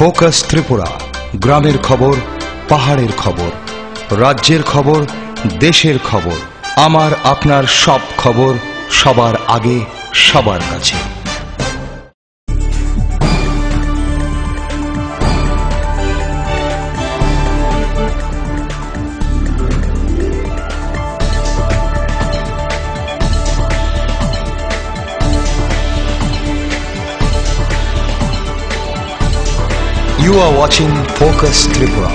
Focus Tripura, গ্রামের খবর, পাহাড়ের খবর, রাজ্যের খবর, দেশের খবর, আমার আপনার সব খবর সবার আগে সবার কাছে। You are watching Focus Tripura,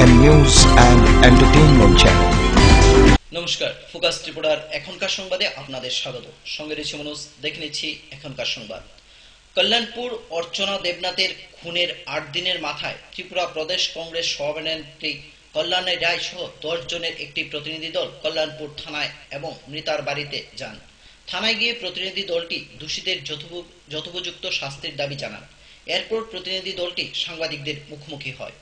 a news and entertainment channel. নমস্কার, ফোকাস ত্রিপুরার এখনকার সংবাদে আপনাদের স্বাগত। সঙ্গে রয়েছে মনোজ। দেখে নিচ্ছি এখনকার সংবাদ। কল্যাণপুর অর্চনা দেবনাথের খুনের 8 দিনের মাথায় ত্রিপুরা প্রদেশ কংগ্রেস সভানেত্রী কল্যাণী রায় সহ 10 জনের একটি প্রতিনিধি দল কল্যাণপুর থানায় এবং মৃতার বাড়িতে যান। থানায় গিয়ে প্রতিনিধি দলটি দোষীদের যথোপযুক্ত শাস্তির দাবি জানান। এরপর প্রতিনিধি দলটি সাংবাদিকদের মুখোমুখি হয়।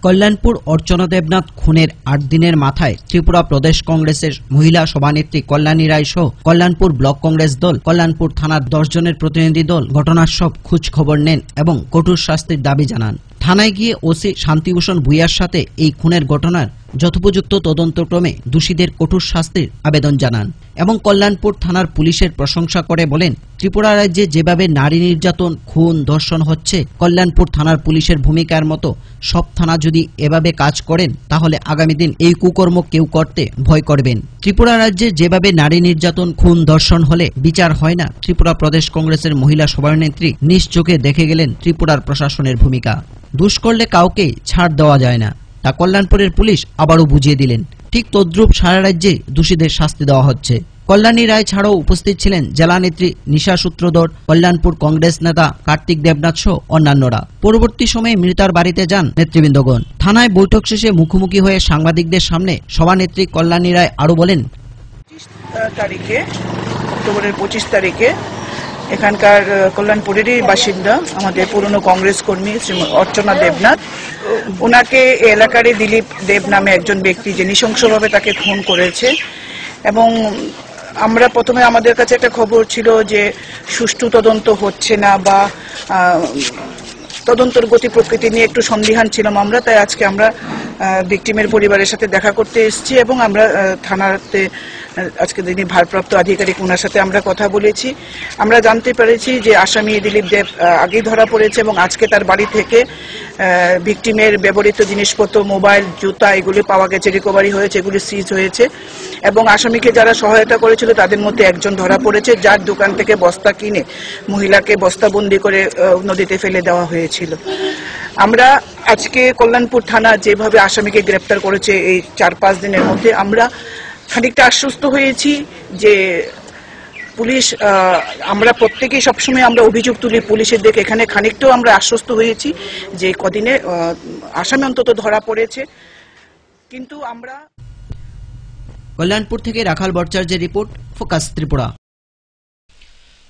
কল্যাণপুর অর্চনা দেবনাথ খুনের 8 দিনের মাথায় ত্রিপুরা প্রদেশ কংগ্রেসের মহিলা সভানেত্রী কল্যাণী রায় সহ কল্যাণপুর ব্লক কংগ্রেস দল কল্যাণপুর থানার 10 জনের প্রতিনিধি দল ঘটনার সব খোঁজ খবর নেন এবং কঠোর শাস্তির দাবি জানান। থানায় গিয়ে ওসি শান্তিভূষণ ভূঁইয়ার সাথে এই খুনের ঘটনার যথোপযুক্ত তদন্তক্রমে দোষীদের কঠোর শাস্তির আবেদন জানান এবং কল্যাণপুর থানার পুলিশের প্রশংসা করে বলেন, ত্রিপুরা রাজ্যে যেভাবে নারী নির্যাতন, খুন, ধর্ষণ হচ্ছে, কল্যাণপুর থানার পুলিশের ভূমিকার মতো সব থানা যদি এভাবে কাজ করেন তাহলে আগামী দিন এই কুকর্ম কেউ করতে ভয় করবেন। ত্রিপুরা রাজ্যে যেভাবে নারী নির্যাতন, খুন, ধর্ষণ হলে বিচার হয় না, ত্রিপুরা প্রদেশ কংগ্রেসের মহিলা সভানেত্রী নিজ চোখে দেখে গেলেন ত্রিপুরার প্রশাসনের ভূমিকা। দুষ করলে কাউকে ছাড় দেওয়া যায় না, তা কল্যাণপুরের পুলিশ আবারও বুঝিয়ে দিলেন। ঠিক তদ্রূপ সারা রাজ্যে দোষীদের শাস্তি দেওয়া হচ্ছে। কল্যাণী রায় ছাড়াও উপস্থিত ছিলেন জেলা নেত্রী নিশা সূত্রধর, কল্যাণপুর কংগ্রেস নেতা কার্তিক দেবনাথ সহ অন্যান্যরা। পরবর্তী সময়ে মৃতার বাড়িতে যান নেতৃবৃন্দগণ। থানায় বৈঠক শেষে মুখোমুখি হয়ে সাংবাদিকদের সামনে সভানেত্রী কল্যাণী রায় আরো বলেন, অক্টোবরের 25 তারিখে এখানকার কল্যাণপুরেরই বাসিন্দা আমাদের পুরনো কংগ্রেস কর্মী শ্রী অর্চনা দেবনাথ, ওনাকে এলাকারই দিলীপ দেব নামে একজন ব্যক্তি যে নৃশংসভাবে তাকে খুন করেছে। এবং আমরা প্রথমে আমাদের কাছে একটা খবর ছিল যে সুষ্ঠু তদন্ত হচ্ছে না বা তদন্তর গতি প্রকৃতি নিয়ে একটু সন্দিহান ছিলাম আমরা। তাই আজকে আমরা ভিকটিমের পরিবারের সাথে দেখা করতে এসেছি এবং আমরা থানাতে আজকে যিনি ভারপ্রাপ্ত আধিকারিক ওনার সাথে আমরা কথা বলেছি। আমরা জানতে পেরেছি যে আসামি দিলীপ দেব আগেই ধরা পড়েছে এবং আজকে তার বাড়ি থেকে ভিকটিমের ব্যবহৃত জিনিসপত্র, মোবাইল, জুতা এগুলি পাওয়া গেছে, রিকভারি হয়েছে, এগুলি সিজ হয়েছে এবং আসামিকে যারা সহায়তা করেছিল তাদের মধ্যে একজন ধরা পড়েছে, যার দোকান থেকে বস্তা কিনে মহিলাকে বস্তাবন্দি করে নদীতে ফেলে দেওয়া হয়েছিল। আমরা আজকে কল্যাণপুর থানা যেভাবে আসামিকে গ্রেপ্তার করেছে এই 4-5 দিনের মধ্যে আমরা খানিকটা আশ্বস্ত হয়েছি যে পুলিশ, আমরা প্রত্যেকেই সবসময় আমরা অভিযোগ তুলি পুলিশের দিকে, এখানে খানিকটাও আমরা আশ্বস্ত হয়েছি যে কদিনে আসামি অন্তত ধরা পড়েছে। কিন্তু আমরা কল্যাণপুর থেকে রাখাল ভট্টাচার্যের রিপোর্ট, ফোকাস ত্রিপুরা।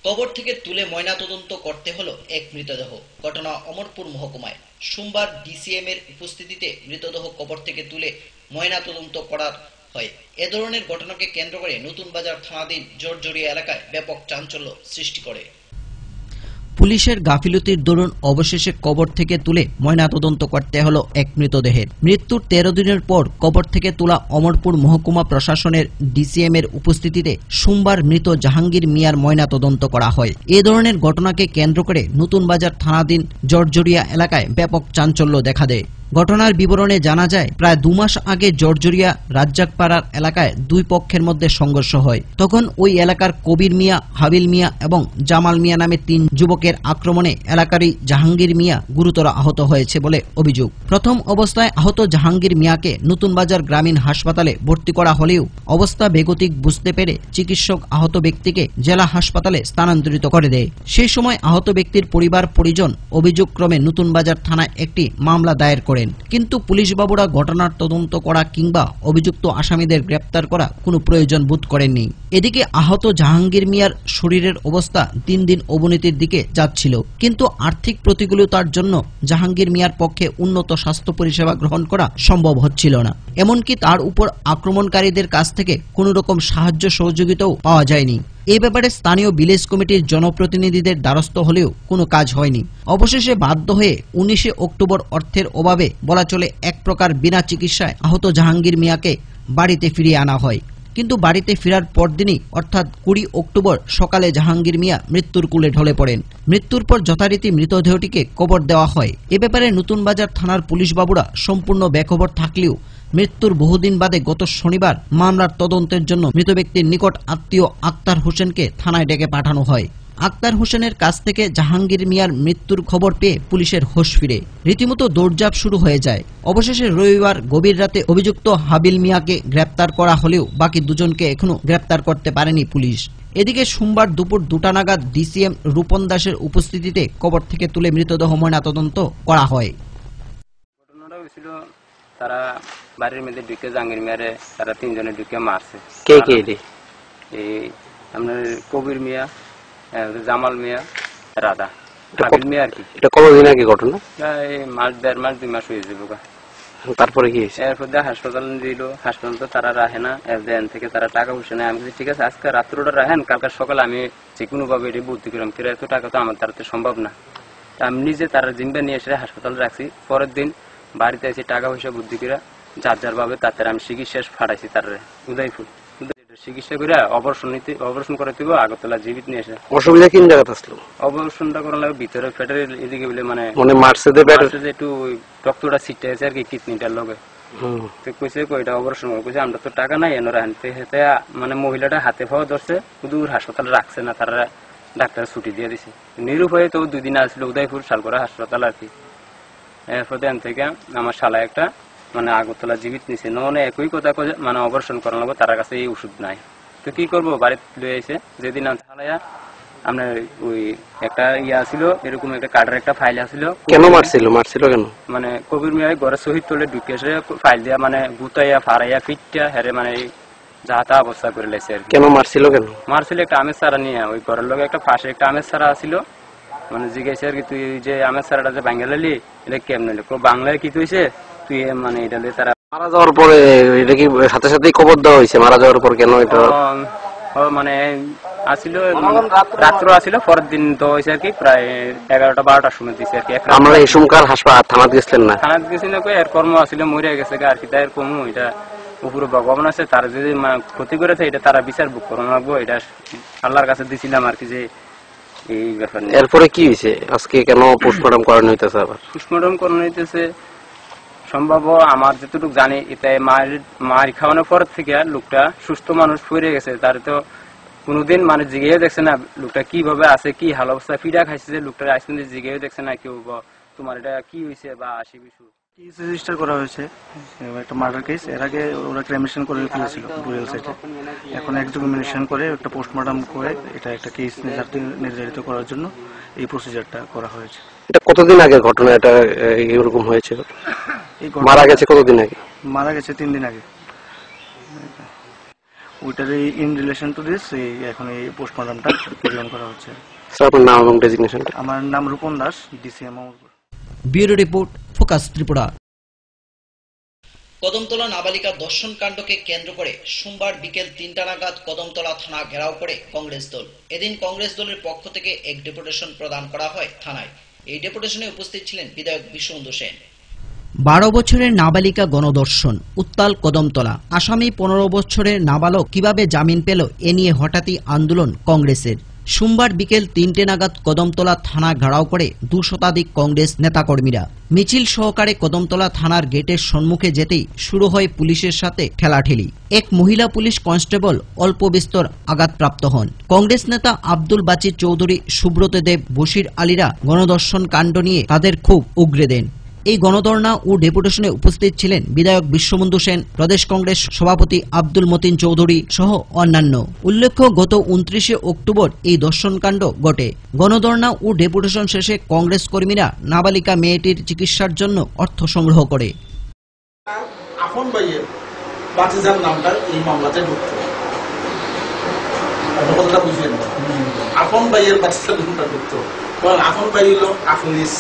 কবর থেকে তুলে ময়নাতদন্ত করতে হলো এক মৃতদেহ। ঘটনা অমরপুর মহকুমায়। সোমবার ডিসিএম এর উপস্থিতিতে মৃতদেহ কবর থেকে তুলে ময়নাতদন্ত করার হয়। এ ধরনের ঘটনাকে কেন্দ্র করে নতুন বাজার থানাধীন জর্জরিয়া এলাকায় ব্যাপক চাঞ্চল্য সৃষ্টি করে। পুলিশের গাফিলতির দরুন অবশেষে কবর থেকে তুলে ময়নাতদন্ত করতে হলো এক মৃতদেহের। মৃত্যুর 13 দিনের পর কবর থেকে তোলা অমরপুর মহকুমা প্রশাসনের ডিসিএম এর উপস্থিতিতে সোমবার মৃত জাহাঙ্গীর মিয়ার ময়নাতদন্ত করা হয়। এ ধরনের ঘটনাকে কেন্দ্র করে নতুন বাজার থানাধীন জর্জরিয়া এলাকায় ব্যাপক চাঞ্চল্য দেখা দেয়। ঘটনার বিবরণে জানা যায়, প্রায় 2 মাস আগে জর্জরিয়া রাজ্জাকপাড়ার এলাকায় 2 পক্ষের মধ্যে সংঘর্ষ হয়। তখন ওই এলাকার কবির মিয়া, হাবিল মিয়া এবং জামাল মিয়া নামে 3 যুবকের আক্রমণে এলাকারই জাহাঙ্গীর মিয়া গুরুতর আহত হয়েছে বলে অভিযোগ। প্রথম অবস্থায় আহত জাহাঙ্গীর মিয়াকে নতুন বাজার গ্রামীণ হাসপাতালে ভর্তি করা হলেও অবস্থা বেগতিক বুঝতে পেরে চিকিৎসক আহত ব্যক্তিকে জেলা হাসপাতালে স্থানান্তরিত করে দেয়। সেই সময় আহত ব্যক্তির পরিবার পরিজন অভিযোগক্রমে নতুন বাজার থানায় একটি মামলা দায়ের করে। কিন্তু পুলিশ বাবুরা ঘটনার তদন্ত করা কিংবা অভিযুক্ত আসামিদের গ্রেপ্তার করা কোনো প্রয়োজন বোধ করেননি। এদিকে আহত জাহাঙ্গীর মিয়ার শরীরের অবস্থা দিন দিন অবনতির দিকে যাচ্ছিল, কিন্তু আর্থিক প্রতিকূলতার জন্য জাহাঙ্গীর মিয়ার পক্ষে উন্নত স্বাস্থ্য পরিষেবা গ্রহণ করা সম্ভব হচ্ছিল না। এমনকি তার উপর আক্রমণকারীদের কাছ থেকে কোনো রকম সাহায্য সহযোগিতাও পাওয়া যায়নি। এ ব্যাপারে স্থানীয় ভিলেজ কমিটির জনপ্রতিনিধিদের দ্বারস্থ হলেও কোনো কাজ হয়নি। অবশেষে বাধ্য হয়ে 19 অক্টোবর অর্থের অভাবে বলা চলে এক প্রকার বিনা চিকিৎসায় আহত জাহাঙ্গীর মিয়াকে বাড়িতে ফিরিয়ে আনা হয়। কিন্তু বাড়িতে ফেরার পরদিনই অর্থাৎ 20 অক্টোবর সকালে জাহাঙ্গীর মিয়া মৃত্যুর কুলে ঢলে পড়েন। মৃত্যুর পর যথারীতি মৃতদেহটিকে কবর দেওয়া হয়। এ ব্যাপারে নতুন বাজার থানার পুলিশ বাবুরা সম্পূর্ণ বেখবর থাকলেও মৃত্যুর বহুদিন বাদে গত শনিবার মামলার তদন্তের জন্য মৃত ব্যক্তির নিকট আত্মীয় আক্তার হোসেনকে থানায় ডেকে পাঠানো হয়। আক্তার হোসেনের কাছ থেকে জাহাঙ্গীর মিয়ার মৃত্যুর খবর পেয়ে পুলিশের হোশ ফিরে রীতিমতো দৌড়ঝাঁপ শুরু হয়ে যায়। অবশেষে রবিবার গভীর রাতে অভিযুক্ত হাবিল মিয়াকে গ্রেপ্তার করা হলেও বাকি দুজনকে এখনো গ্রেপ্তার করতে পারেনি পুলিশ। এদিকে সোমবার দুপুর 2টা নাগাদ ডিসিএম রূপন দাসের উপস্থিতিতে কবর থেকে তুলে মৃতদেহ ময়নাতদন্ত করা হয়। ঘটনাটা হয়েছিল তারা বাড়ির মধ্যে ঢুকে জাহাঙ্গীর মিয়ারে তারা 3 জনে ঢুকে মারছে। কে কে এটি? এই আপনার কবির মিয়া, জামাল মিয়া, রাধা, হাবিল মিয়া আর কি। এটা কতদিন আগে ঘটনা? এই মাস 1.5 মাস 2 মাস হয়ে যাবে। তারপরে কি হয়েছে? এরপর হাসপাতাল দিল, হাসপাতাল তো তারা রাখে না, এফডিএন থেকে তারা টাকা পয়সা নেয়। আমি ঠিক আছে আজকে রাত্রটা রাখেন, কালকে সকালে আমি যে কোনো ভাবে এটি ভর্তি করলাম, কিন্তু এত টাকা তো আমার দ্বারা সম্ভব না। আমি নিজে তারা জিম্বা নিয়ে এসে হাসপাতালে রাখছি। পরের দিন বাড়িতে এসে টাকা পয়সা বুদ্ধি করে যার ভাবে তাদের আমি চিকিৎসা ফাটাইছি তার উদয়পুর চিকিৎসা করে অপারেশন করে দিব আগরতলা জীবিত নিয়ে এসে। অসুবিধা কোন জায়গাতে আসলো? অপারেশনটা করার লাগে ভিতরে পেটের এদিকে বলে মানে মারছে একটু রক্তটা ছিটে আছে আর কি কিডনিটার লগে। তো কইছে কইটা অপারেশন কইছে আমরা তো টাকা নাই এনে রাখতে হেতে মানে মহিলাটা হাতে পাওয়া ধরছে, দূর হাসপাতালে রাখছে না, তারা ডাক্তার ছুটি দিয়ে দিছে। নিরুপায়ে তো 2 দিন আসলো উদয়পুর শালগড়া হাসপাতাল আর কি। এরপর দেন থেকে আমার শালা একটা মানে আগরতলা জীবিত নিছে, ননে একই কথা মানে অপারেশন করানো লাগবে, তার কাছে এই ওষুধ নাই। তো কি করবো, বাড়িতে লয়ে আইছে। যেদিন শালাইয়া আপনার ওই একটা ছিল এরকম একটা কার্ডের একটা ফাইল আছিল। কেন মারছিল কেন? মানে কবির মিয়া ঘরে শহীদ তোলে ঢুকে এসে ফাইল দিয়া মানে গুতাইয়া ফাড়াইয়া ফিটটা হেরে মানে যাতা অবস্থা করে লেছে। কেন মারছিল? একটা আমের সারা নিয়ে, ওই ঘরের লোক একটা পাশে একটা আমের সারা ছিল, মানে জিজ্ঞাসা আর কি তুই যে আমের সারাটা যে বাঙ্গালি এটা কেমন বাংলায় কি তুইছে তুই মানে এটা তারা মারা যাওয়ার পরে এটা কি সাথে সাথেই কবর দেওয়া হয়েছে? মারা যাওয়ার পর কেন এটা মানে আসিল রাত্র আসিল, পরের দিন তো হয়েছে আর কি প্রায় 11টা-12টার সময় দিচ্ছে আর কি। আমরা এই সমকার হাসপাতাল থানাতে গেছিলেন না? থানাতে গেছি না, এর কর্ম আসলে মরে গেছে আর কি। তাই কর্ম এটা উপরে ভগবান আছে, তারা যদি ক্ষতি করেছে এটা তারা বিচার বুক করানো লাগবো, এটা আল্লাহর কাছে দিছিলাম আর কি যে এই ব্যাপার। এরপরে কি হয়েছে? আজকে কেন পোস্টমর্টম করানো হইতেছে? আবার পোস্টমর্টম করানো হইতেছে সম্ভব আমার যতটুকু জানি, এতে মার খাওয়ানোর পর থেকে লোকটা সুস্থ মানুষ ফিরে গেছে, তার তো কোনোদিন মানে জিগেও দেখছে না লোকটা কিভাবে আছে, কি হাল অবস্থা, পিঠা খাইছে যে লোকটা আইসিন জিগেও দেখছে না কেউ তোমার এটা কি হয়েছে বা আসি কিছু। কেস রেজিস্টার করা হয়েছে, একটা মার্ডার কেস। এর আগে ওরা ক্রিমিনেশন করে ফেলেছিল রুরাল সাইটে, এখন এক্সিকিউশন করে একটা পোস্টমর্টম করে এটা একটা কেস নির্ধারিত করার জন্য এই প্রসিজারটা করা হয়েছে। এটা কতদিন আগে ঘটনা? এটা এরকম হয়েছে? মারা গেছে কতদিন আগে? মারা গেছে 3 দিন আগে। ওইটার ইন রিলেশন টু দিস এখন এই পোস্টমর্টমটা ক্যারি অন করা হচ্ছে। স্যার আপনার নাম এবং ডেজিগনেশনটা? আমার নাম Rupon Das, DCM. Bureau report, focus Tripura. Kadamtala নাবালিকা ধর্ষণ কাণ্ডকে কেন্দ্র করে সোমবার বিকেল 3টা নাগাদ কদমতলা থানা ঘেরাও করে কংগ্রেস দল। এদিন কংগ্রেস দলের পক্ষ থেকে এক ডেপুটেশন প্রদান করা হয় থানায়। এই ডেপুটেশনে উপস্থিত ছিলেন বিধায়ক বিশ্ববন্ধু সেন। 12 বছরের নাবালিকা গণধর্ষণ, উত্তাল কদমতলা। আসামি 15 বছরের নাবালক কিভাবে জামিন পেল, এ নিয়ে হঠাৎই আন্দোলন কংগ্রেসের। সোমবার বিকেল 3টে নাগাদ কদমতলা থানা ঘেরাও করে 2 শতাধিক কংগ্রেস নেতাকর্মীরা। মিছিল সহকারে কদমতলা থানার গেটের সম্মুখে যেতেই শুরু হয় পুলিশের সাথে ঠেলাঠেলি। এক মহিলা পুলিশ কনস্টেবল অল্প বিস্তর আঘাতপ্রাপ্ত হন। কংগ্রেস নেতা আব্দুল বাচির চৌধুরী, সুব্রত দেব, বশির আলীরা গণধর্ষণ কাণ্ড নিয়ে তাদের ক্ষোভ উগরে দেন। এই গণধর্ণা ও ডেপুটেশনে উপস্থিত ছিলেন বিধায়ক বিশ্ববন্ধু সেন, প্রদেশ কংগ্রেস সভাপতি আব্দুল মতিন চৌধুরী সহ অন্যান্য। উল্লেখ্য, গত 29 অক্টোবর এই ধর্ষণকাণ্ড ঘটে। গণধর্ণা ও ডেপুটেশন শেষে কংগ্রেস কর্মীরা নাবালিকা মেয়েটির চিকিৎসার জন্য অর্থ সংগ্রহ করে। আপন ভাইয়ের বাতিজার নামটা এই মামলাতে ঢুকতো, কথাটা বুঝলেন? আপন ভাইয়ের বাতিজার নামটা ঢুকতো, কারণ আপন ভাই হলো আফরিস,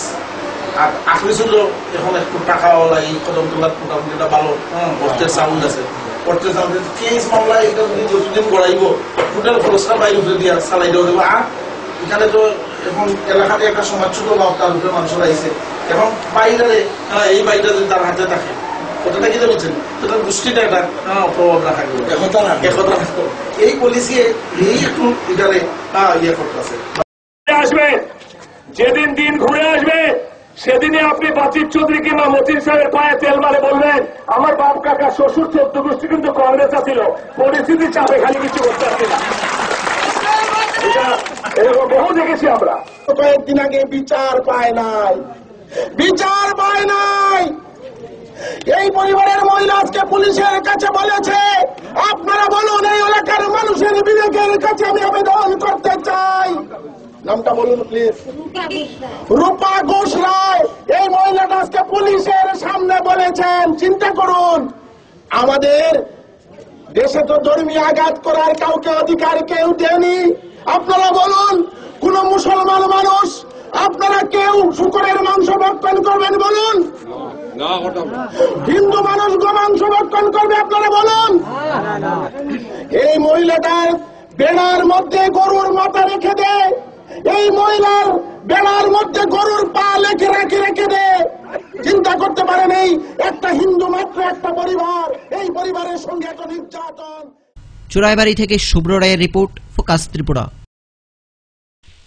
আর আফরিস হলো এখন একটু টাকাওয়ালা। এই কদমতলার মোটামুটি একটা ভালো অর্থের সাউন্ড আছে, করতে চান কেস মামলা এটা যদি যতদিন গড়াইব টোটাল খরচটা বাইরে দিয়ে চালাই দেওয়া দেবো। আর এখানে তো এখন এলাকাতে একটা সমাজ ছোট বা তার উপরে মানুষরা আইসে এখন বাইরে এই বাড়িটা যদি তার হাতে থাকে কথাটা কি বলছেন তার গোষ্ঠীটা একটা প্রভাব রাখা গেল একতা রাখতো এই পলিসি এই একটু এটারে ইয়ে করতেছে। আসবে যেদিন দিন ঘুরে আসবে সেদিনে আপনি বাচির চৌধুরী কিংবা মতিন সাহেবের পায়ে তেল মারে বলবেন আমার বাপ কাকা শ্বশুর 14 গোষ্ঠী কিন্তু কংগ্রেস ছিল, পরিস্থিতি চাপে খালি কিছু করতে পারছি না। এরকম বহু দেখেছি আমরা। কয়েকদিন আগে বিচার পায় নাই, বিচার পায় নাই। এই পরিবারের মহিলা আজকে পুলিশের কাছে বলেছে আপনারা বলুন এই এলাকার মানুষের বিবেকের কাছে আমি আবেদন করতে চাই। নামটা বলুন প্লিজ। রূপা ঘোষ রায় এই মহিলাটা আজকে পুলিশের সামনে বলেছেন। চিন্তা করুন, আমাদের দেশে তো ধর্মীয় আঘাত করার কাউকে অধিকার কেউ দেয়নি। আপনারা বলুন কোন মুসলমান মানুষ আপনারা কেউ শুকরের মাংস ভক্ষণ করবেন বলুন? হিন্দু মানুষ গোমাংস ভক্ষণ করবে আপনারা বলুন? এই মহিলাটার বেড়ার মধ্যে গরুর মাথা রেখে দেয়, এই মহিলার বেড়ার মধ্যে গরুর পা রেখে দেয়। চিন্তা করতে পারেন এই একটা হিন্দু মাত্র একটা পরিবার, এই পরিবারের সঙ্গে এত নির্যাতন। চুরাইবাড়ি থেকে শুভ্র রায়ের রিপোর্ট, ফোকাস ত্রিপুরা।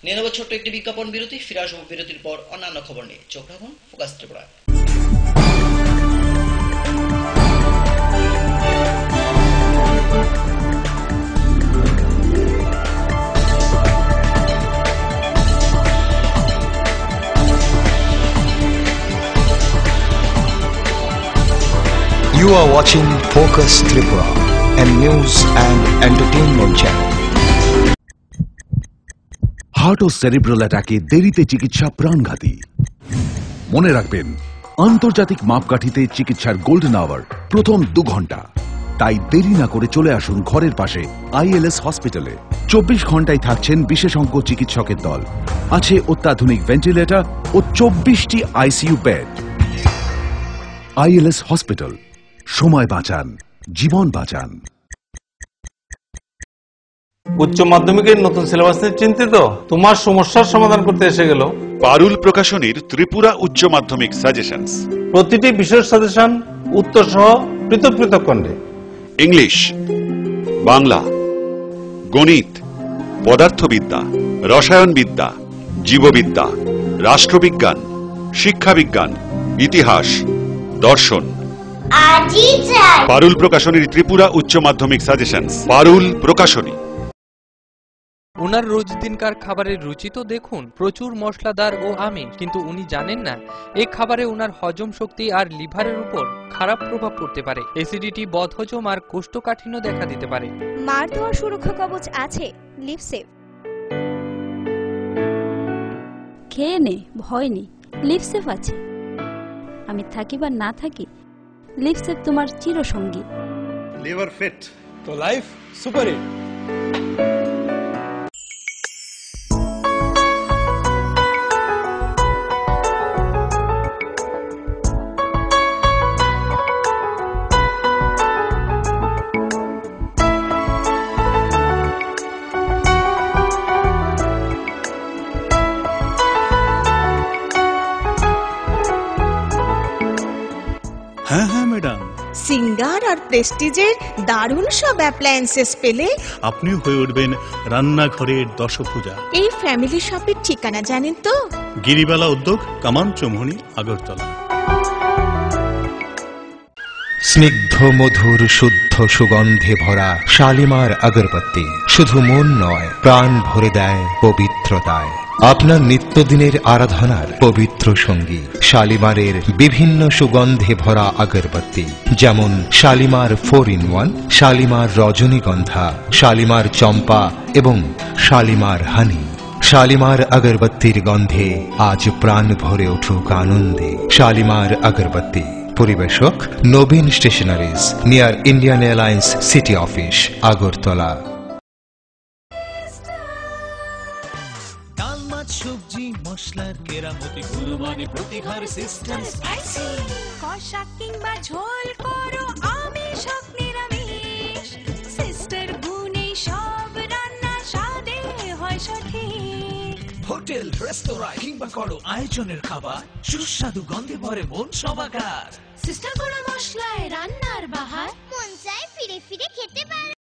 নিয়ে নেব ছোট্ট একটি বিজ্ঞাপন বিরতি, ফিরে আসবো বিরতির পর অন্যান্য খবর নিয়ে। চোখ রাখুন focus Tripura. You are watching Focus Tripura, a news and entertainment channel. Heart ও সেরিব্রাল অ্যাটাকে দেরিতে চিকিৎসা প্রাণঘাতী। মনে রাখবেন, আন্তর্জাতিক মাপকাঠিতে চিকিৎসার গোল্ডেন আওয়ার প্রথম 2 ঘন্টা। তাই দেরি না করে চলে আসুন ঘরের পাশে ILS হসপিটালে। 24 ঘন্টায় থাকছেন বিশেষজ্ঞ চিকিৎসকের দল, আছে অত্যাধুনিক ভেন্টিলেটর ও 24টি ICU বেড। ILS হসপিটাল, সময় বাঁচান, জীবন বাঁচান। উচ্চ মাধ্যমিকের নতুন সিলেবাস নিয়ে চিন্তিত? তোমার সমস্যার সমাধান করতে এসে গেল পারুল প্রকাশনীর ত্রিপুরা উচ্চ মাধ্যমিক সাজেশনস। প্রতিটি বিষয়ের সাজেশন উত্তর সহ পৃথক পৃথক খণ্ডে। ইংলিশ, বাংলা, গণিত, পদার্থবিদ্যা, রসায়নবিদ্যা, জীববিদ্যা, রাষ্ট্রবিজ্ঞান, শিক্ষাবিজ্ঞান, ইতিহাস, দর্শন। পারুল প্রকাশনীর ত্রিপুরা উচ্চ মাধ্যমিক সাজেশনস। পারুল প্রকাশনী। ওনার রোজ দিনকার খাবারের রুচি তো দেখুন, প্রচুর মশলাদার ও আমিষ, কিন্তু উনি জানেন না এই খাবারে ওনার হজম শক্তি আর লিভারের উপর খারাপ প্রভাব পড়তে পারে। অ্যাসিডিটি, বদহজম আর কোষ্ঠকাঠিন্য দেখা দিতে পারে। মার দেওয়া সুরক্ষা কবচ আছে লিভসেভ। খেয়ে নে, ভয় নেই, লিভসেভ আছে। আমি থাকি বা না থাকি, লিভসেভ তোমার চিরসঙ্গী। লিভার ফিট তো লাইফ সুপার হিট। হ্যাঁ হ্যাঁ ম্যাডাম, সিঙ্গার আর প্রেস্টিজের দারুণ সব অ্যাপ্লায়েন্সেস পেলে আপনিও হয়ে উঠবেন রান্নাঘরের দশভুজা। এই ফ্যামিলি শপের ঠিকানা জানেন তো? গিরিবালা উদ্যোগ, কামান চৌমুহনী, আগরতলা। স্নিগ্ধ মধুর শুদ্ধ সুগন্ধে ভরা শালিমার আগরবাতি শুধু মন নয়, প্রাণ ভরে দেয় পবিত্রতায়। আপনার নিত্যদিনের আরাধনার পবিত্র সঙ্গী শালিমারের বিভিন্ন সুগন্ধে ভরা আগরবাতি, যেমন শালিমার 4-in-1, শালিমার রজনীগন্ধা, শালিমার চম্পা এবং শালিমার হানি। শালিমার আগরবাতির গন্ধে আজ প্রাণ ভরে উঠুক আনন্দে। শালিমার আগরবাতি। পরিবেশক Nabin stationeries, near Indian Airlines city office, Agartala. ডাল, মাছ, সবজি, মশলার কেরামতি, গুণমানে প্রতিহার সিস্টেম। কষা কিংবা ঝোল করো আমিষ হোক নিরামিষ, হোটেল রেস্তোরাঁ কিংবা করো আয়োজনের খাবার সুস্বাদু গন্ধে ভরে মন সমাকার। সিস্টার গুঁড়া মশলায় রান্নার বাহার মন চায় ফিরে ফিরে খেতে পারে।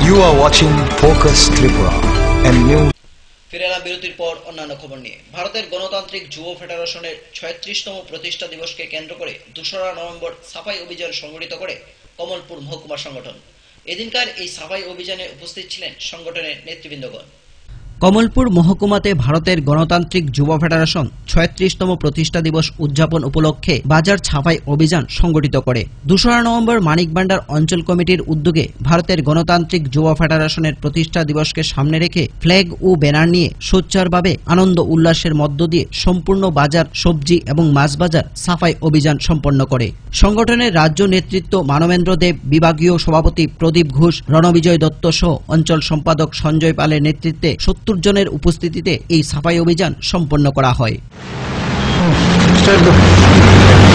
You are watching Focus Tripura and new. ফিরে এলাম বিরতির পর অন্যান্য খবর নিয়ে। ভারতের গণতান্ত্রিক যুব ফেডারেশনের 36তম প্রতিষ্ঠা দিবসকে কেন্দ্র করে 2রা নভেম্বর সাফাই অভিযান সংগঠিত করে কমলপুর মহকুমা সংগঠন। এদিনকার এই সাফাই অভিযানে উপস্থিত ছিলেন সংগঠনের নেতৃবৃন্দগণ। কমলপুর মহকুমাতে ভারতের গণতান্ত্রিক যুব ফেডারেশন 36তম প্রতিষ্ঠা দিবস উদযাপন উপলক্ষে বাজার ছাপাই অভিযান সংগঠিত করে। 2রা নভেম্বর মানিকবান্ডার অঞ্চল কমিটির উদ্যোগে ভারতের গণতান্ত্রিক যুব ফেডারেশনের প্রতিষ্ঠা দিবসকে সামনে রেখে ফ্ল্যাগ ও ব্যানার নিয়ে সোচ্চারভাবে আনন্দ উল্লাসের মধ্য দিয়ে সম্পূর্ণ বাজার সবজি এবং মাছ বাজার সাফাই অভিযান সম্পন্ন করে। সংগঠনের রাজ্য নেতৃত্ব মানবেন্দ্র দেব, বিভাগীয় সভাপতি প্রদীপ ঘোষ, রণবিজয় দত্ত সহ অঞ্চল সম্পাদক সঞ্জয় পালের নেতৃত্বে 70 জনের উপস্থিতিতে এই সাফাই অভিযান সম্পন্ন করা হয়।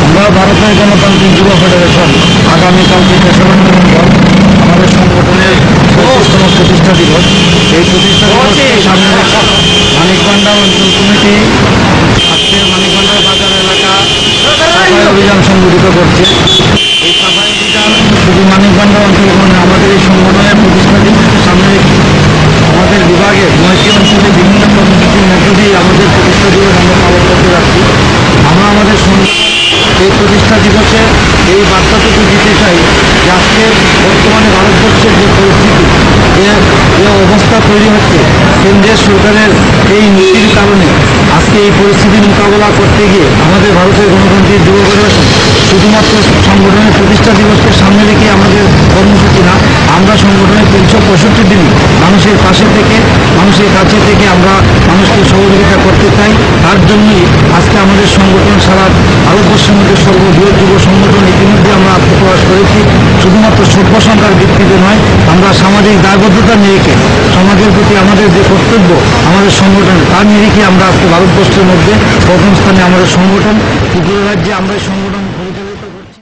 আমরা ভারতের গণতান্ত্রিক যুব ফেডারেশন আগামীকাল থেকে 7 নভেম্বর আমাদের সংগঠনের 36তম প্রতিষ্ঠা দিবস। এই প্রতিষ্ঠা দিবসকে সামনে রেখে মানিকবান্ডা অঞ্চল কমিটি আজকে মানিকবান্ডা বাজার এলাকা সাফাই অভিযান সংগঠিত করছে। এই সাফাই অভিযান শুধু মানিকবান্ডা অঞ্চল মানে আমাদের এই সংগঠনের প্রতিষ্ঠা দিবসকে সামনে রেখে আমাদের বিভাগের 9টি অঞ্চলে বিভিন্ন কর্মসূচির মধ্য দিয়ে আমাদের প্রতিষ্ঠা দিবস আমরা পালন করতে যাচ্ছি। আমরা আমাদের এই প্রতিষ্ঠা দিবসে এই বার্তাটুকু দিতে চাই যে আজকে বর্তমানে ভারতবর্ষের যে পরিস্থিতি, যে অবস্থা তৈরি হচ্ছে কেন্দ্রের সরকারের এই নীতির কারণে আজকে এই পরিস্থিতির মোকাবেলা করতে গিয়ে আমাদের ভারতের গণতান্ত্রিক যুব ফেডারেশন শুধুমাত্র সংগঠনের প্রতিষ্ঠা দিবসকে সামনে রেখে আমাদের কর্মসূচি না, আমরা সংগঠনের 365 দিনই মানুষের পাশে থেকে মানুষের কাছে থেকে আমরা মানুষকে সহযোগিতা করতে চাই। তার জন্যই আজকে আমাদের সংগঠন সারা ভারতবর্ষের মধ্যে সর্ববৃহৎ যুব সংগঠন ইতিমধ্যে আমরা আত্মপ্রকাশ করেছি। শুধুমাত্র সভ্য সংখ্যার ভিত্তিতে নয়, আমরা সামাজিক দায়বদ্ধতা নিরিখে সমাজের প্রতি আমাদের যে কর্তব্য আমাদের সংগঠন তার নিরিখে আমরা আজকে ভারতবর্ষের মধ্যে প্রথম স্থানে আমাদের সংগঠন ত্রিপুরা রাজ্যে আমরা এই সংগঠন পরিচালিত করছি।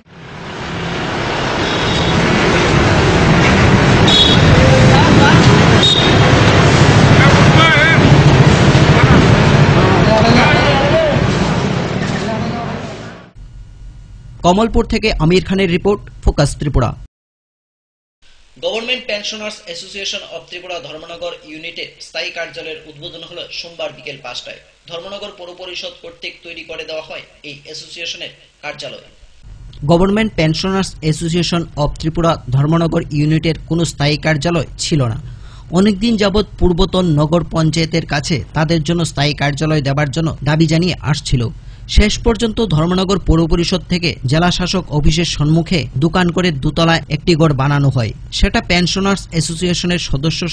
কমলপুর থেকে আমির খানের report, focus Tripura. Government pensioners association of Tripura Dharmanagar ইউনিটের স্থায়ী কার্যালয়ের উদ্বোধন হলো সোমবার বিকেল 5টায়। ধর্মনগর পৌর পরিষদ কর্তৃক তৈরি করে দেওয়া হয় এই অ্যাসোসিয়েশনের কার্যালয়। Government pensioners association of Tripura Dharmanagar ইউনিটের কোনো স্থায়ী কার্যালয় ছিল না। অনেকদিন যাবৎ পূর্বতন নগর পঞ্চায়েতের কাছে তাদের জন্য স্থায়ী কার্যালয় দেওয়ার জন্য দাবি জানিয়ে আসছিল। শেষ পর্যন্ত ধর্মনগর পৌর পরিষদ থেকে জেলা শাসক অফিসের সম্মুখে দোকান করে দোতলায় একটি ঘর বানানো হয়। সেটা পেনশনার্স অ্যাসোসিয়েশনের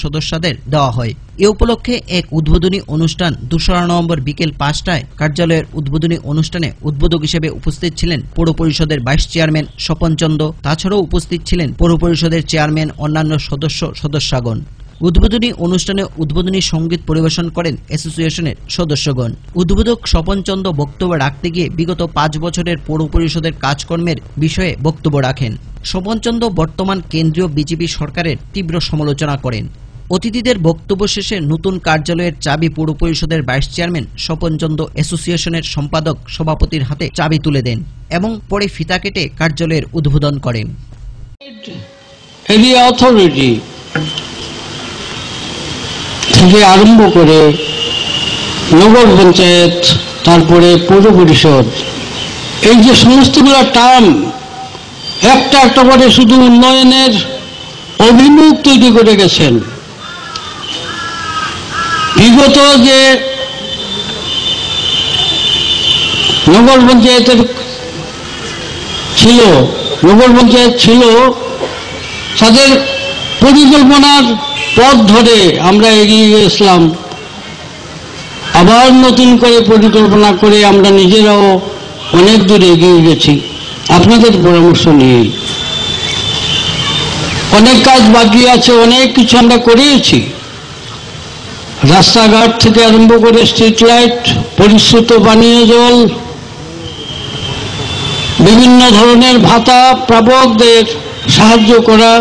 সদস্যদের দেওয়া হয়। এ উপলক্ষে এক উদ্বোধনী অনুষ্ঠান 2রা নভেম্বর বিকেল 5টায় কার্যালয়ের উদ্বোধনী অনুষ্ঠানে উদ্বোধক হিসেবে উপস্থিত ছিলেন পৌর পরিষদের ভাইস চেয়ারম্যান স্বপন চন্দ্র। তাছাড়াও উপস্থিত ছিলেন পৌর পরিষদের চেয়ারম্যান, অন্যান্য সদস্যগণ। উদ্বোধনী অনুষ্ঠানে উদ্বোধনী সঙ্গীত পরিবেশন করেন অ্যাসোসিয়েশনের সদস্যগণ। উদ্বোধক স্বপন চন্দ্র বক্তব্য রাখতে গিয়ে বিগত 5 বছরের পৌর পরিষদের কাজকর্মের বিষয়ে বক্তব্য রাখেন। স্বপন চন্দ্র বর্তমান কেন্দ্রীয় বিজেপি সরকারের তীব্র সমালোচনা করেন। অতিথিদের বক্তব্য শেষে নতুন কার্যালয়ের চাবি পৌর পরিষদের ভাইস চেয়ারম্যান স্বপন চন্দ্র অ্যাসোসিয়েশনের সম্পাদক সভাপতির হাতে চাবি তুলে দেন এবং পরে ফিতা কেটে কার্যালয়ের উদ্বোধন করেন। থেকে আরম্ভ করে নগর পঞ্চায়েত, তারপরে পৌর পরিষদ, এই যে সমস্তগুলো টার্ম একটা একটা করে শুধু উন্নয়নের অভিমুখ তৈরি করে গেছেন। বিগত যে নগর পঞ্চায়েত ছিল তাদের পরিকল্পনার পথ ধরে আমরা এগিয়ে গেছিলাম। আবার নতুন করে পরিকল্পনা করে আমরা নিজেরাও অনেক দূর এগিয়ে গেছি আপনাদের পরামর্শ নিয়ে। অনেক কাজ বাকি আছে, অনেক কিছু আমরা করেছি, রাস্তাঘাট থেকে আরম্ভ করে স্ট্রিট লাইট, পরিশ্রুত পানীয় জল, বিভিন্ন ধরনের ভাতা প্রাপকদের সাহায্য করা,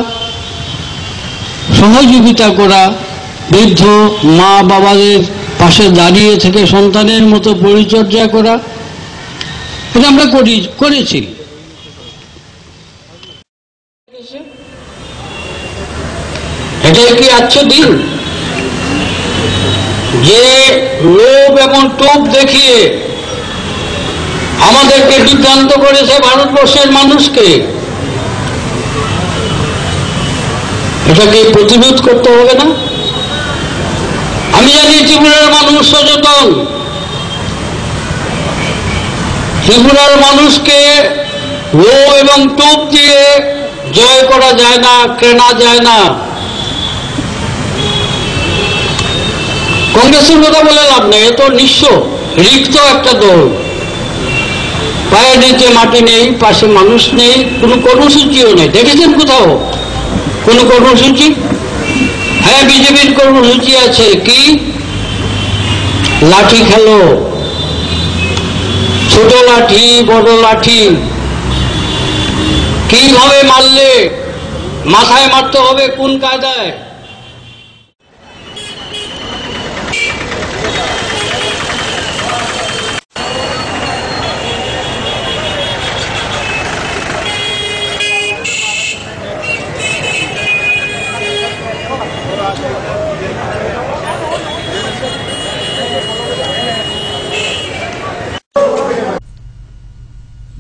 সহযোগিতা করা, বৃদ্ধ মা বাবাদের পাশে দাঁড়িয়ে থেকে সন্তানের মতো পরিচর্যা করা, এটা আমরা করেছি। এটাই কি আজকে দিন যে লোভ এবং টোপ দেখিয়ে আমাদেরকে বিভ্রান্ত করেছে ভারতবর্ষের মানুষকে? এটাকে প্রতিরোধ করতে হবে না? আমি জানি ত্রিপুরার মানুষ সচেতন। ত্রিপুরার মানুষকে লোভ এবং টোপ দিয়ে জয় করা যায় না, কেনা যায় না। কংগ্রেসের কথা বলে লাভ নেই, এ তো নিঃস্ব রিক্ত একটা দল। পায়ের নিচে মাটি নেই, পাশে মানুষ নেই, কোনো কর্মসূচিও নেই। দেখেছেন কোথাও কোনো কর্মসূচি? হ্যাঁ, বিজেপির কর্মসূচি আছে। কি? লাঠি খেলো, ছোট লাঠি বড় লাঠি, কিভাবে মারলে, মাথায় মারতে হবে কোন কায়দায়।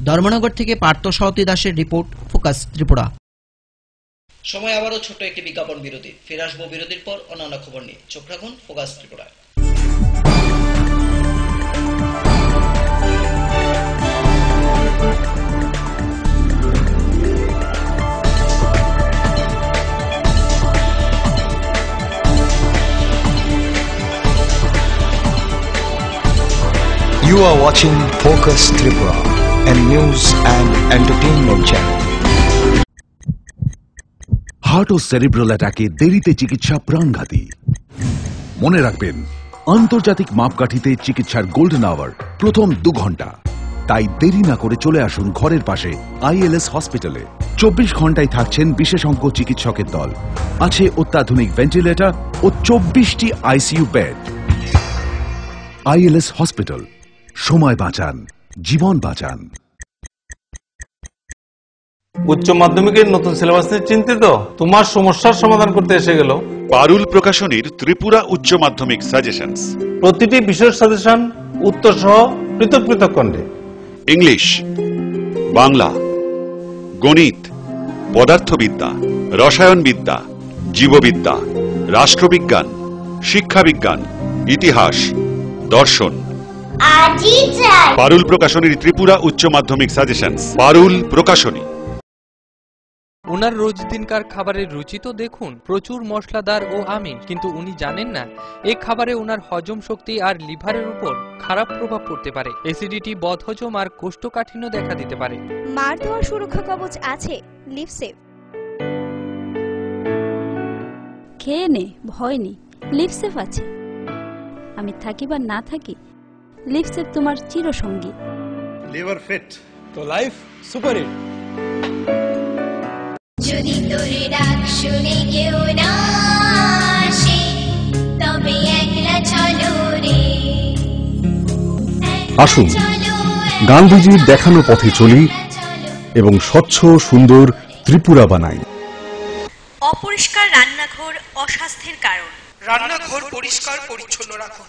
ধর্মনগর থেকে পার্থ সারথী দাসের রিপোর্ট, ফোকাস ত্রিপুরা। সময় আবারও ছোট একটি বিজ্ঞাপন বিরতি। ফিরে আসবো বিরতির পর অন্যান্য খবর নিয়ে। চোখ রাখুন ফোকাস ত্রিপুরায়। You are watching Focus Tripura, a news and entertainment channel. Heart ও সেরিব্রাল অ্যাটাকে দেরিতে চিকিৎসা প্রাণঘাতী। মনে রাখবেন, আন্তর্জাতিক মাপকাঠিতে চিকিৎসার গোল্ডেন আওয়ার প্রথম 2 ঘন্টা। তাই দেরি না করে চলে আসুন ঘরের পাশে ILS হসপিটালে। 24 ঘন্টায় থাকছেন বিশেষজ্ঞ চিকিৎসকের দল। আছে অত্যাধুনিক ভেন্টিলেটর ও 24টি ICU বেড। ILS হসপিটাল, সময় বাঁচান, জীবন বাঁচান। উচ্চ মাধ্যমিকের নতুন সিলেবাস নিয়ে চিন্তিত? তোমার সমস্যার সমাধান করতে এসে গেল পারুল প্রকাশনীর ত্রিপুরা উচ্চ মাধ্যমিক সাজেশনস। প্রতিটি বিষয়ের সাজেশন উত্তর সহ পৃথক পৃথক খণ্ডে। ইংলিশ, বাংলা, গণিত, পদার্থবিদ্যা, রসায়নবিদ্যা, জীববিদ্যা, রাষ্ট্রবিজ্ঞান, শিক্ষাবিজ্ঞান, ইতিহাস, দর্শন। পারুল প্রকাশনীর ত্রিপুরা উচ্চ মাধ্যমিক সাজেশনস। পারুল প্রকাশনী। ওনার রোজ দিনকার খাবারের রুচি তো দেখুন, প্রচুর মশলাদার ও আমিষ, কিন্তু উনি জানেন না এই খাবারে ওনার হজম শক্তি আর লিভারের উপর খারাপ প্রভাব পড়তে পারে। অ্যাসিডিটি, বদহজম আর কোষ্ঠকাঠিন্য দেখা দিতে পারে। মার দেওয়া সুরক্ষা কবচ আছে লিভসেভ। খেয়ে নে, ভয় নেই, লিভসেভ আছে। আমি থাকি বা না থাকি, লিভসেভ তোমার চিরসঙ্গী। লিভার ফিট তো লাইফ সুপার হিট। যদি তোর ডাক শুনে কেউ না আসে, তবে একলা চলো রে। আসুন গান্ধীজির দেখানো পথে চলি এবং স্বচ্ছ সুন্দর ত্রিপুরা বানাই। অপরিষ্কার রান্নাঘর অস্বাস্থ্যের কারণ। রান্নাঘর পরিষ্কার পরিচ্ছন্ন রাখুন।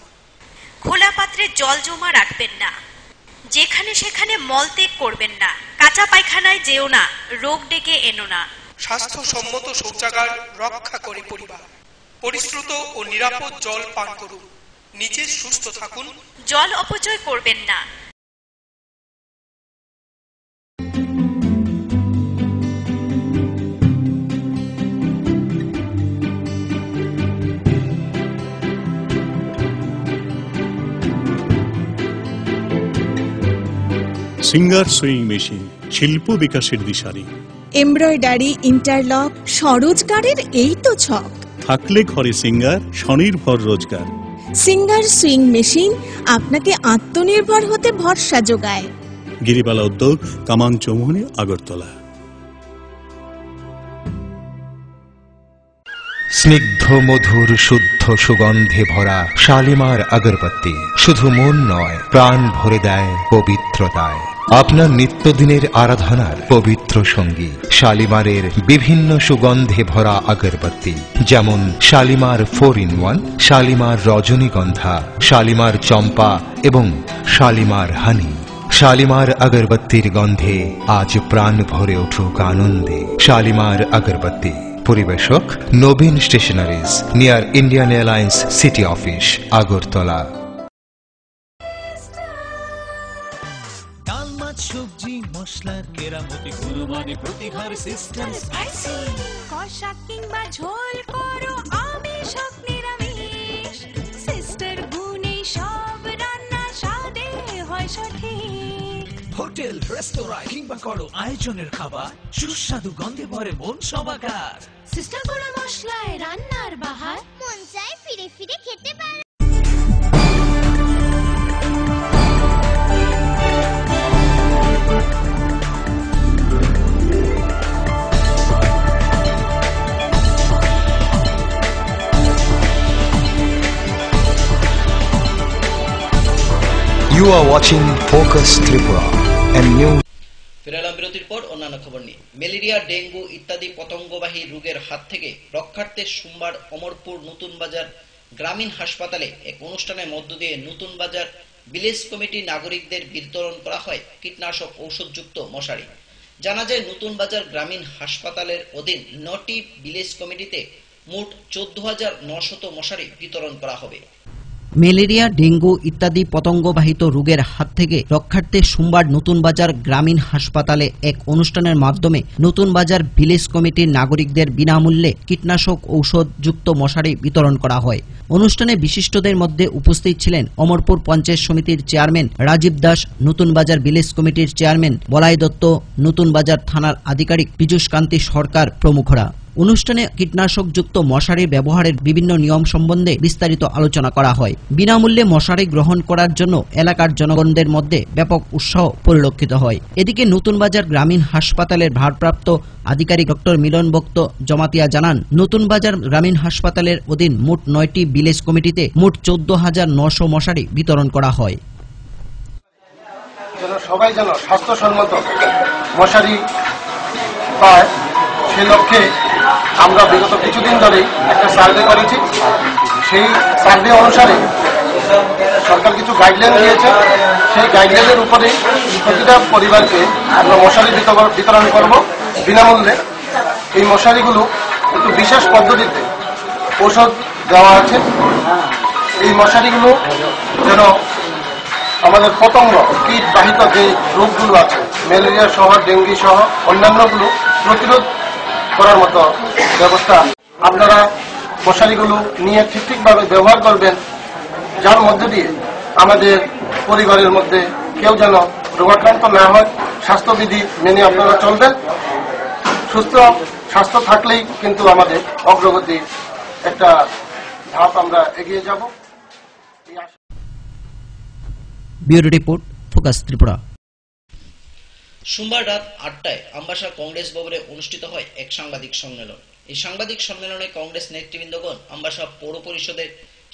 খোলা পাত্রে জল জমা রাখবেন না। যেখানে সেখানে মলত্যাগ করবেন না। কাঁচা পায়খানায় যেও না, রোগ ডেকে এনো না। স্বাস্থ্যসম্মত শৌচাগার রক্ষা করে পরিবার। পরিশ্রুত ও নিরাপদ জল পান করুন। নিজে সুস্থ থাকুন। জল অপচয় করবেন না। সিঙ্গার সুইং মেশিন, শিল্প বিকাশের দিশারি। এমব্রয়ডারি, ইন্টারলক, স্বরোজগারের এই তো ছক। থাকলে ঘরে সিঙ্গার, স্বনির্ভর রোজগার। সিঙ্গার সুইং মেশিন আপনাকে আত্মনির্ভর হতে ভরসা যোগায়। গিরিবালা উদ্যোগ, কামান চৌমুহনী, আগরতলা। স্নিগ্ধ মধুর শুদ্ধ সুগন্ধে ভরা শালিমার আগরবাতি শুধু মন নয়, প্রাণ ভরে দেয় পবিত্রতায়। আপনার নিত্যদিনের আরাধনার পবিত্র সঙ্গী শালিমারের বিভিন্ন সুগন্ধে ভরা আগরবাতি, যেমন শালিমার 4-in-1, শালিমার রজনীগন্ধা, শালিমার চম্পা এবং শালিমার হানি। শালিমার আগরবাতির গন্ধে আজ প্রাণ ভরে উঠুক আনন্দে। শালিমার আগরবাতি। পরিবেশক Nabin stationeries, near Indian Airlines city office, Agartala. ডাল মাছ সবজি মশলার কেরামতি গুণমানে প্রতিহার সিস্টেম স্পাইসি। কষা কিংবা ঝোল করো আমিষ হোক নিরামিষ, সিস্টার গুণে সব রান্না স্বাদে হয় সঠিক। হোটেল রেস্তোরাঁ কিংবা করো আয়োজনের খাবার, সুস্বাদু গন্ধে ভরে মন সবাকার। সিস্টার গুঁড়ো মশলায় রান্নার বাহার, মন চায় ফিরে ফিরে খেতে পারে। You are watching Focus Tripura, a new. ফেরালাম বিরতির পর অন্যান্য খবর নিয়ে। ম্যালেরিয়া, ডেঙ্গু ইত্যাদি পতঙ্গবাহী রোগের হাত থেকে রক্ষার্থে সোমবার অমরপুর নতুন বাজার গ্রামীণ হাসপাতালে এক অনুষ্ঠানের মধ্য দিয়ে নতুন বাজার ভিলেজ কমিটি নাগরিকদের বিতরণ করা হয় কীটনাশক ঔষধযুক্ত মশারি। জানা যায়, নতুন বাজার গ্রামীণ হাসপাতালের অধীন 9টি ভিলেজ কমিটিতে মোট 14,900 মশারি বিতরণ করা হবে। ম্যালেরিয়া, ডেঙ্গু ইত্যাদি পতঙ্গবাহিত রোগের হাত থেকে রক্ষার্থে সোমবার নতুন বাজার গ্রামীণ হাসপাতালে এক অনুষ্ঠানের মাধ্যমে নতুন বাজার ভিলেজ কমিটির নাগরিকদের বিনামূল্যে কীটনাশক ঔষধযুক্ত মশারি বিতরণ করা হয়। অনুষ্ঠানে বিশিষ্টদের মধ্যে উপস্থিত ছিলেন অমরপুর পঞ্চায়েত সমিতির চেয়ারম্যান রাজীব দাস, নতুন বাজার ভিলেজ কমিটির চেয়ারম্যান বলাই দত্ত, নতুন বাজার থানার আধিকারিক পীযূষ কান্তি সরকার প্রমুখরা। অনুষ্ঠানে কীটনাশকযুক্ত মশারি ব্যবহারের বিভিন্ন নিয়ম সম্বন্ধে বিস্তারিত আলোচনা করা হয়। বিনামূল্যে মশারি গ্রহণ করার জন্য এলাকার জনগণদের মধ্যে ব্যাপক উৎসাহ পরিলক্ষিত হয়। এদিকে নতুন বাজার গ্রামীণ হাসপাতালের ভারপ্রাপ্ত আধিকারিক ডক্টর মিলন ভক্ত জমাতিয়া জানান, নতুন বাজার গ্রামীণ হাসপাতালের অধীন মোট 9টি ভিলেজ কমিটিতে মোট 14,900 মশারি বিতরণ করা হয়। সবাই যেন স্বাস্থ্যসম্মত মশারি পায়, সেই লক্ষ্যে আমরা বিগত কিছুদিন ধরে একটা সার্ভে করেছি। সেই সার্ভে অনুসারে সরকার কিছু গাইডলাইন দিয়েছে। সেই গাইডলাইনের উপরে প্রতিটা পরিবারকে আমরা মশারি বিতরণ করব বিনামূল্যে। এই মশারিগুলো একটু বিশেষ পদ্ধতিতে ঔষধ দেওয়া আছে। এই মশারিগুলো যেন আমাদের পতঙ্গ কীট বাহিত যে রোগগুলো আছে, ম্যালেরিয়া সহ, ডেঙ্গি সহ অন্যান্যগুলো প্রতিরোধ করার মতো ব্যবস্থা। আপনারা মশারিগুলো নিয়ে ঠিকভাবে ব্যবহার করবেন, যার মধ্যে দিয়ে আমাদের পরিবারের মধ্যে কেউ যেন রোগাক্রান্ত না হয়। স্বাস্থ্যবিধি মেনে আপনারা চলবেন। স্বাস্থ্য থাকলেই কিন্তু আমাদের অগ্রগতি একটা ধাপ আমরা এগিয়ে যাব। Bureau report, focus Tripura. সোমবার রাত 8টায় আমবাসা কংগ্রেস ভবনে অনুষ্ঠিত হয় এক সাংবাদিক সম্মেলন। এই সাংবাদিক সম্মেলনে কংগ্রেস নেতৃবৃন্দগণ আমবাসা পৌর পরিষদের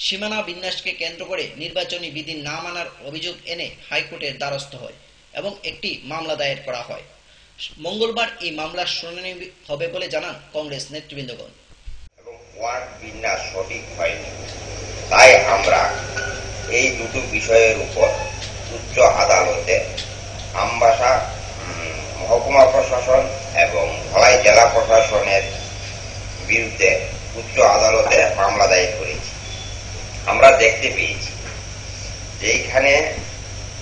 সীমানা বিন্যাসকে কেন্দ্র করে নির্বাচনী বিধি না মানার অভিযোগ এনে হাইকোর্টের দ্বারস্থ হয় এবং একটি মামলা দায়ের করা হয়। মঙ্গলবার এই মামলার শুনানি হবে বলে জানান কংগ্রেস নেতৃবৃন্দগণ। ওয়ার্ড বিন্যাস সঠিক হয়নি, তাই আমরা এই দুটো বিষয়ের উপর উচ্চ আদালতে আমবাসা মহকুমা প্রশাসন এবং ধলাই জেলা প্রশাসনের বিরুদ্ধে উচ্চ আদালতে মামলা দায়ের করেছি। আমরা দেখতে পেয়েছি যেখানে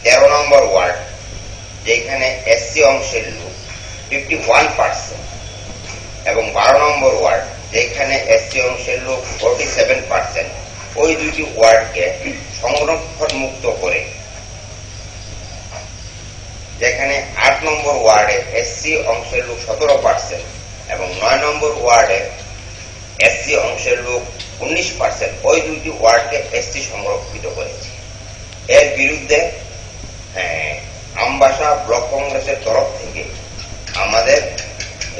13 নম্বর ওয়ার্ড, যেখানে এসসি অংশের লোক 51% এবং 12 নম্বর ওয়ার্ড, যেখানে এসসি অংশের লোক 47%, ওই দুটি ওয়ার্ডকে সংরক্ষণ মুক্ত করে যেখানে 8 নম্বর ওয়ার্ডে এসসি অংশের লোক 17% এবং 9 নম্বর ওয়ার্ডে এসসি অংশের লোক 19% ওই দুইটি ওয়ার্ডকে এসটি সংরক্ষিত করেছে। এর বিরুদ্ধে আমবাসা ব্লক কংগ্রেসের তরফ থেকে আমাদের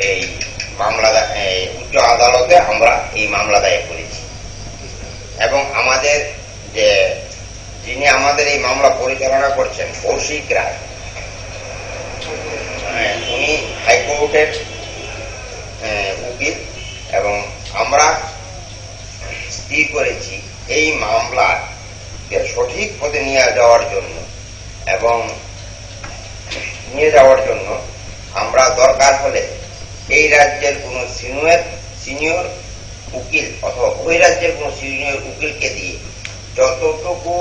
এই মামলা উচ্চ আদালতে আমরা এই মামলা দায়ের করেছি এবং আমাদের যিনি আমাদের এই মামলা পরিচালনা করছেন কৌশিক রায়, উনি হাইকোর্টের উকিল এবং আমরা স্থির করেছি এই মামলাকে সঠিক পথে নিয়ে যাওয়ার জন্য আমরা দরকার হলে এই রাজ্যের কোন সিনিয়র উকিল অথবা ওই রাজ্যের কোন সিনিয়র উকিলকে দিয়ে যতটুকু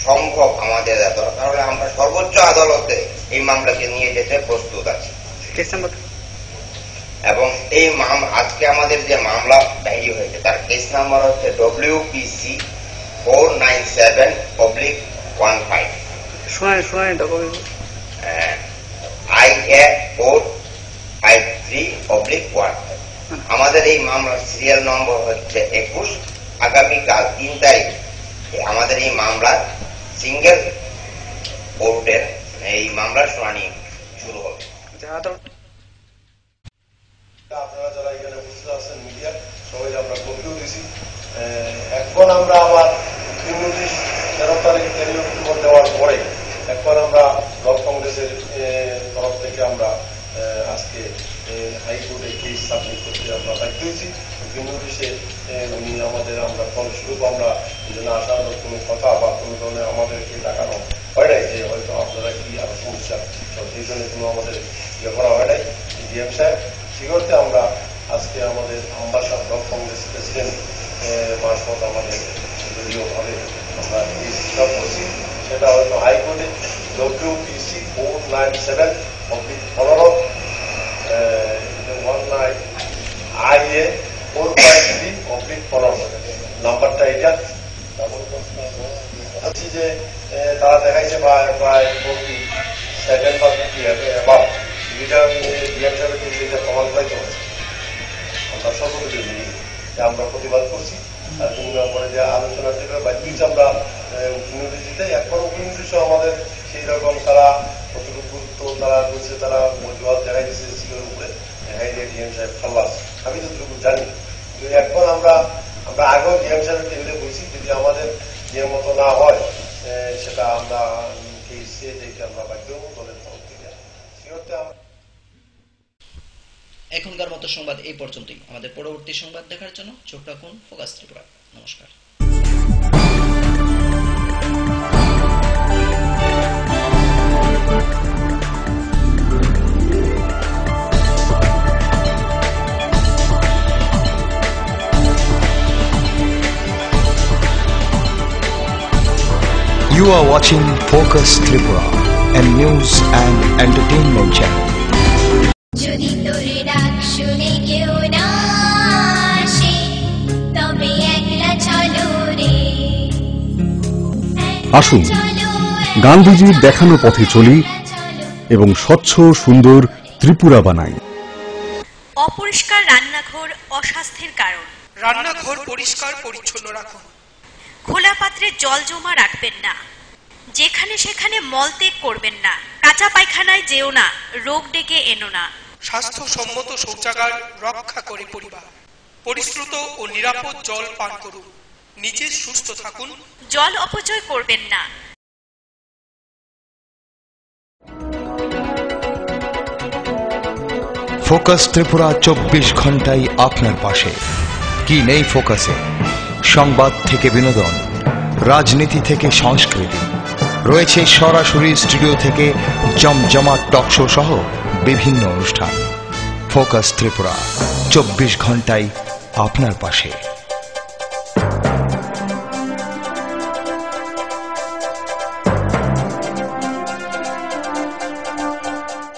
সম্ভব আমাদের দরকার হলে আমরা সর্বোচ্চ আদালতে এই মামলাকে নিয়ে যেতে প্রস্তুত আছি। এবং এই আজকে আমাদের যে মামলা ডায়েরি হয়েছে তার কেস নাম্বার হচ্ছে WPC 497/15 IA 453/1। আমাদের এই মামলার সিরিয়াল নম্বর হচ্ছে 21। আগামীকাল 3 তারিখ আমাদের এই মামলার সিঙ্গেল কোর্টের এই মামলার শুনানি শুরু হবে। আপনারা যারা এখানে উপস্থিত আছেন মিডিয়া সবাই আমরা কপিও দিয়েছি। এখন আমরা আবার নোটিশ 13 তারিখ দেওয়ার পরে এখন আমরা ব্লক কংগ্রেসের তরফ থেকে আমরা আজকে হাইকোর্টে কেস সাবমিট করতে আমরা বাধ্য হয়েছি। নোটিশে উনি আমরা ফলস্বরূপ আমরা যেন আসার কোনো কথা বা কোনো ধরনের আমাদেরকে দেখানো হয় নাই যে হয়তো আপনারা কি আরো সমস্যা, সেই জন্য কোনো আমাদের ইয়ে করা হয় নাই। ডিএম সাহেব সেগুলোতে আমরা আজকে আমাদের আমবাসা ব্লক কংগ্রেস প্রেসিডেন্ট মারফত আমাদের দলীয়ভাবে আমরা এই স্বীকার করছি। সেটা হয়তো হাইকোর্টে WPC 497/15 IA 453/15 নাম্বারটা এটা আছি যে তারা দেখাইছে প্রায় 47 বা 50 এবার এটা ডিএম সাহেবের কিন্তু এটা প্রমাণ পাইতে হচ্ছে। আমরা সর্বদলীয় মিলিয়ে আমরা প্রতিবাদ করছি আর পরে যে আলোচনা থেকে বাধ্য হয়েছে আমরা নোটিশ দিতে। এখন নোটিশও আমাদের সেই রকম তারা কতটুকু গুরুত্ব তারা বলছে, তারা মজুয়াত দেখাই দিচ্ছে সিলের উপরে দেখাই দিয়ে ডিএম সাহেব খাল্লাস, আমি যতটুকু জানি। এখন আমরা আগেও ডিএম সাহেবের টেবিলে বলছি যদি আমাদের যে মতো না হয় সেটা আমরা কেসে দেখে আমরা বাধ্য দলের তরফ থেকে সেটা এখনকার মতো সংবাদ এই পর্যন্তই। আমাদের পরবর্তী সংবাদ দেখার জন্য চোখ রাখুন ফোকাস ত্রিপুরা। নমস্কার। You are watching Focus Tripura, a news and entertainment channel. যদি তোর ডাক শুনে কেউ না আসে তবে একলা চলো রে। আসুন গান্ধীজির দেখানো পথে চলি এবং স্বচ্ছ সুন্দর ত্রিপুরা বানাই। অপরিষ্কার রান্নাঘর অস্বাস্থ্যের কারণ। রান্নাঘর পরিষ্কার পরিচ্ছন্ন রাখুন। খোলা পাত্রে জল জমা রাখবেন না। যেখানে সেখানে মলত্যাগ করবেন না। কাঁচা পায়খানায় যেও না, রোগ ডেকে এনো না। স্বাস্থ্যসম্মত শৌচাগার রক্ষা করে পরিবার। পরিশ্রুত ও নিরাপদ জল পান করুন। নিজে সুস্থ থাকুন। জল অপচয় করবেন না। ফোকাস ত্রিপুরা 24 ঘন্টাই আপনার পাশে। কি নেই ফোকাসে? সংবাদ থেকে বিনোদন, রাজনীতি থেকে সংস্কৃতি, রয়েছে সরাসরি স্টুডিও থেকে জমজমাট টকশো সহ বিভিন্ন অনুষ্ঠান। ফোকাস ত্রিপুরা 24 ঘন্টাই আপনার পাশে।